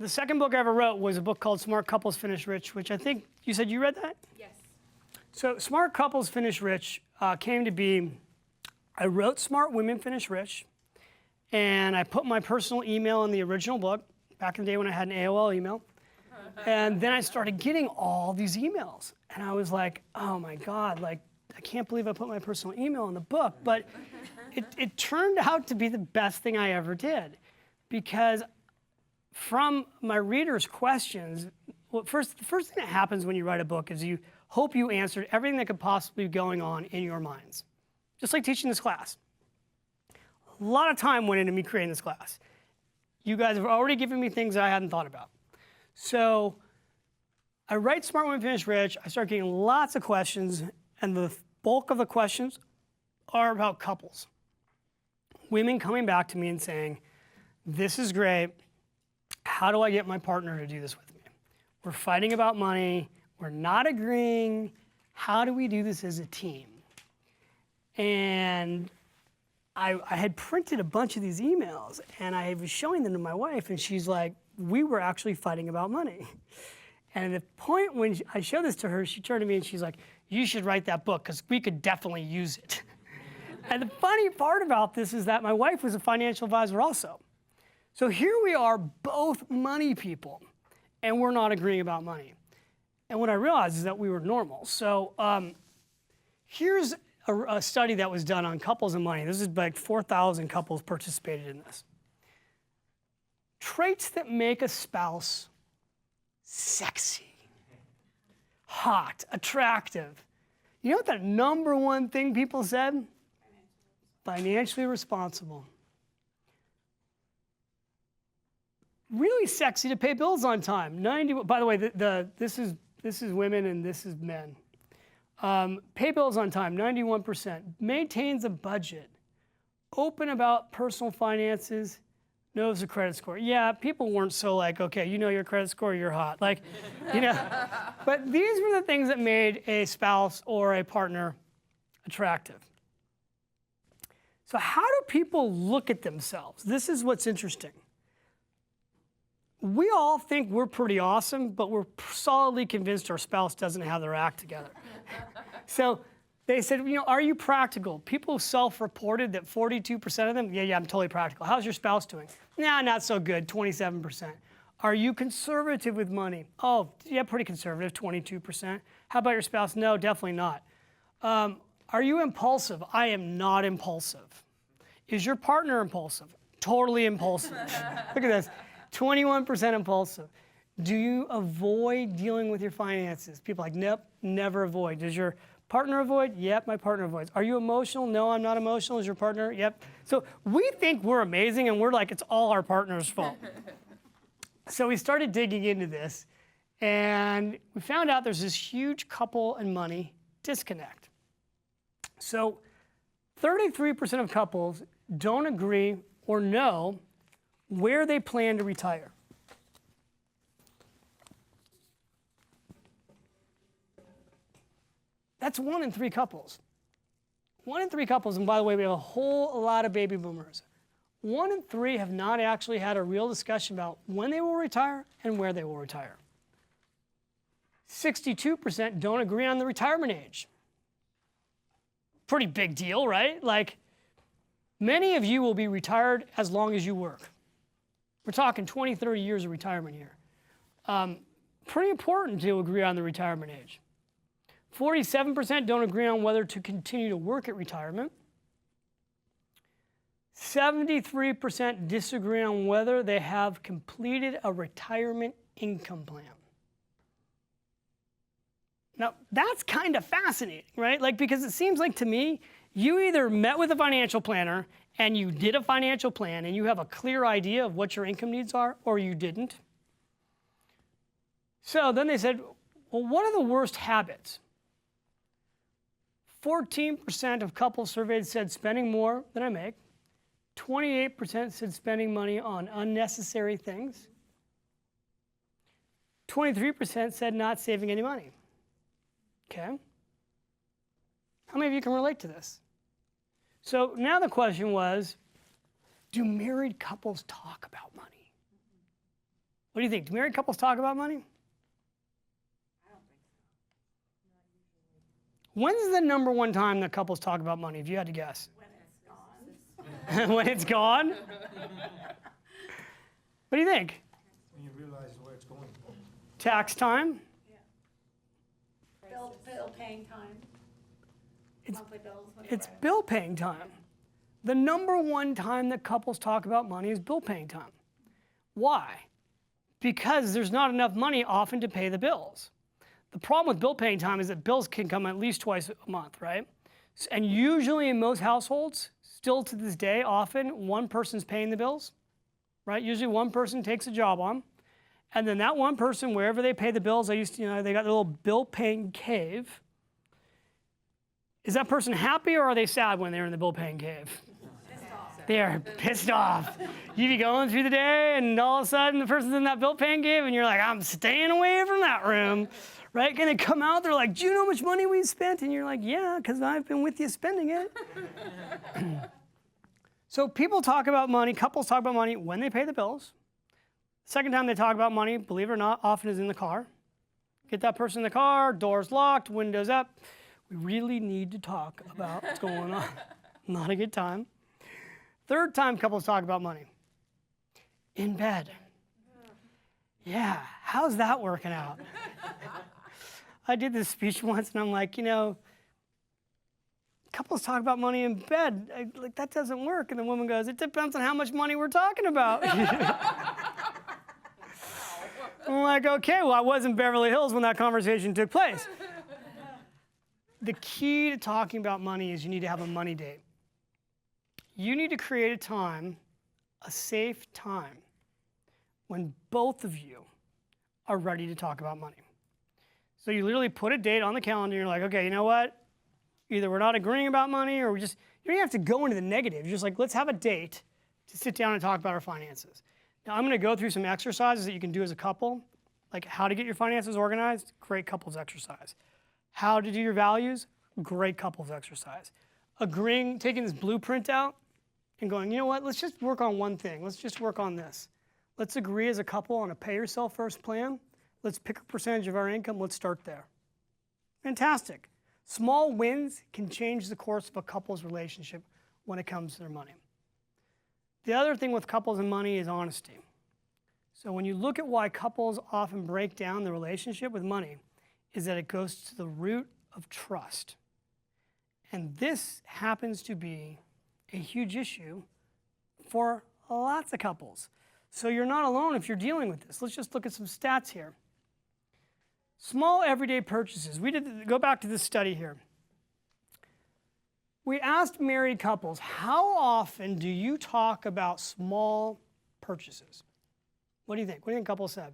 The second book I ever wrote was a book called Smart Couples Finish Rich, which I think you said you read that? Yes. So Smart Couples Finish Rich came to be, I wrote Smart Women Finish Rich, and I put my personal email in the original book, back in the day when I had an AOL email. And then I started getting all these emails. And I was like, oh my God, like, I can't believe I put my personal email in the book. But it turned out to be the best thing I ever did. Because from my readers' questions, well, the first thing that happens when you write a book is you hope you answered everything that could possibly be going on in your minds. Just like teaching this class. A lot of time went into me creating this class. You guys have already given me things that I hadn't thought about. So I write Smart Women Finish Rich. I start getting lots of questions, and the bulk of the questions are about couples. Women coming back to me and saying, this is great. How do I get my partner to do this with me? We're fighting about money. We're not agreeing. How do we do this as a team? And I had printed a bunch of these emails, and I was showing them to my wife, and she's like, we were actually fighting about money. And at the point when I showed this to her, she turned to me and she's like, you should write that book because we could definitely use it. And the funny part about this is that my wife was a financial advisor also. So here we are, both money people, and we're not agreeing about money. And what I realized is that we were normal. So here's a study that was done on couples and money. This is like 4,000 couples participated in this. Traits that make a spouse sexy, hot, attractive. You know what the number one thing people said? Financially responsible. Really sexy to pay bills on time. By the way, this is women and this is men. Pay bills on time, 91%. Maintains a budget. Open about personal finances. Knows the credit score. Yeah, people weren't so like, okay, you know your credit score, you're hot. Like, you know. But these were the things that made a spouse or a partner attractive. So how do people look at themselves? This is what's interesting. We all think we're pretty awesome, but we're solidly convinced our spouse doesn't have their act together. So they said, you know, are you practical? People self-reported that 42% of them, yeah, I'm totally practical. How's your spouse doing? Nah, not so good, 27%. Are you conservative with money? Oh, yeah, pretty conservative, 22%. How about your spouse? No, definitely not. Are you impulsive? I am not impulsive. Is your partner impulsive? Totally impulsive. Look at this, 21% impulsive. Do you avoid dealing with your finances? People are like, nope, never avoid. Does your partner avoid? Yep, my partner avoids. Are you emotional? No, I'm not emotional. Is your partner? Yep. So we think we're amazing, and we're like, it's all our partner's fault. So we started digging into this, and we found out there's this huge couple and money disconnect. So 33% of couples don't agree or know where they plan to retire. That's 1 in 3 couples. 1 in 3 couples, and by the way, we have a whole lot of baby boomers. 1 in 3 have not actually had a real discussion about when they will retire and where they will retire. 62% don't agree on the retirement age. Pretty big deal, right? Like, many of you will be retired as long as you work. We're talking 20, 30 years of retirement here. Pretty important to agree on the retirement age. 47% don't agree on whether to continue to work at retirement. 73% disagree on whether they have completed a retirement income plan. Now, that's kind of fascinating, right? Like, because it seems like to me, you either met with a financial planner and you did a financial plan and you have a clear idea of what your income needs are, or you didn't. So then they said, well, what are the worst habits? 14% of couples surveyed said spending more than I make. 28% said spending money on unnecessary things. 23% said not saving any money. Okay? How many of you can relate to this? So now the question was, do married couples talk about money? What do you think? Do married couples talk about money? I don't think so. When's the number one time that couples talk about money, if you had to guess? When it's gone. When it's gone? What do you think? When you realize where it's going. Tax time? Bill paying time. It's- Monthly bills. It's bill paying time. The number one time that couples talk about money is bill paying time. Why? Because there's not enough money often to pay the bills. The problem with bill paying time is that bills can come at least twice a month, right? And usually in most households, still to this day, often one person's paying the bills, right? Usually one person takes a job on, and then that one person, wherever they pay the bills, they got their little bill paying cave. Is that person happy or are they sad when they're in the bill paying cave? They are pissed off. You be going through the day and all of a sudden the person's in that bill paying cave and you're like, I'm staying away from that room, right? And they come out, they're like, do you know how much money we spent? And you're like, yeah, because I've been with you spending it. So people talk about money, couples talk about money when they pay the bills. Second time they talk about money, believe it or not, often is in the car. Get that person in the car, doors locked, windows up. We really need to talk about what's going on. Not a good time. Third time couples talk about money. In bed. Yeah, how's that working out? I did this speech once and I'm like, couples talk about money in bed. Like, that doesn't work. And the woman goes, it depends on how much money we're talking about. I'm like, okay, well, I was in Beverly Hills when that conversation took place. The key to talking about money is you need to have a money date. You need to create a time, a safe time, when both of you are ready to talk about money. So you literally put a date on the calendar, and you're like, okay, you know what? Either we're not agreeing about money, or you don't have to go into the negative. You're just like, let's have a date to sit down and talk about our finances. Now, I'm going to go through some exercises that you can do as a couple, like how to get your finances organized, great couples exercise. How to do your values, great couples exercise. Agreeing, taking this blueprint out and going, you know what, let's just work on one thing. Let's just work on this. Let's agree as a couple on a pay yourself first plan. Let's pick a percentage of our income. Let's start there. Fantastic. Small wins can change the course of a couple's relationship when it comes to their money. The other thing with couples and money is honesty. So when you look at why couples often break down the relationship with money, is that it goes to the root of trust. And this happens to be a huge issue for lots of couples. So you're not alone if you're dealing with this. Let's just look at some stats here. Small everyday purchases. Go back to this study here. We asked married couples, how often do you talk about small purchases? What do you think? What do you think couples said?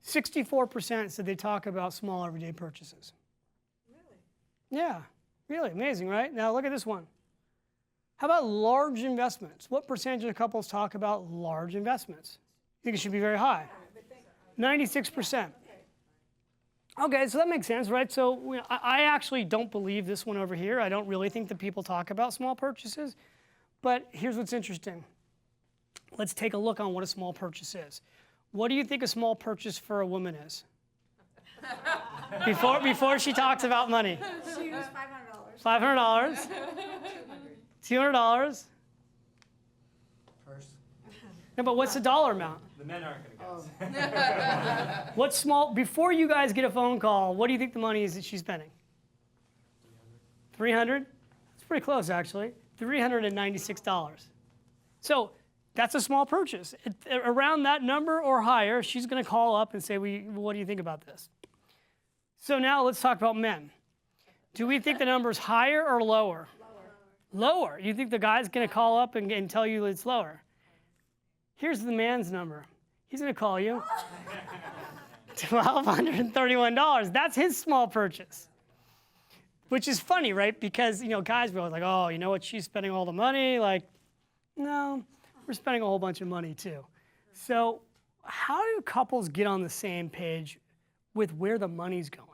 64% said they talk about small everyday purchases. Really? Yeah, really amazing, right? Now look at this one. How about large investments? What percentage of couples talk about large investments? You think it should be very high? 96%. Okay, so that makes sense, right? So I actually don't believe this one over here. I don't really think that people talk about small purchases. But here's what's interesting. Let's take a look on what a small purchase is. What do you think a small purchase for a woman is? Before she talks about money. Shoes, $500. $500. $200. Purse. No, but what's the dollar amount? The men aren't going to guess. What's small? Before you guys get a phone call, what do you think the money is that she's spending? 300? It's pretty close, actually. $396. So that's a small purchase. Around that number or higher, she's going to call up and say, what do you think about this? So now let's talk about men. Do we think the number is higher or lower? Lower. You think the guy's going to call up and tell you it's lower? Here's the man's number. He's going to call you. $1,231. That's his small purchase. Which is funny, right? Because, guys were like, oh, you know what? She's spending all the money. Like, no, we're spending a whole bunch of money too. So how do couples get on the same page with where the money's going?